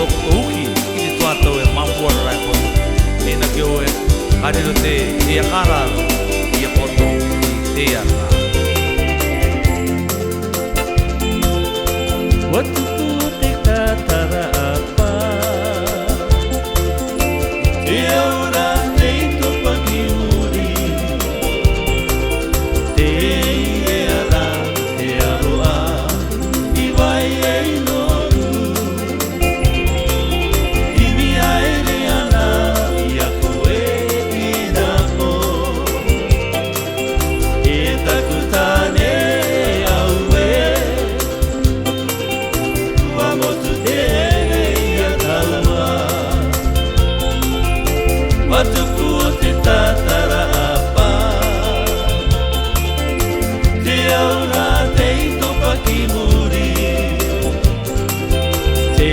uki i te tuatau e mamua rai koto. E na ke oe, hariro te e akararo i a koto i te aka. Watupu te katara apa Te aura nei topa ki uri Te e ara, te aroa I wai ei noru I mi aere ana I a koe I na po E taku tane au e Wamotu te i a taua Watupu o te tatara apa Te aura te i topa ki muri Te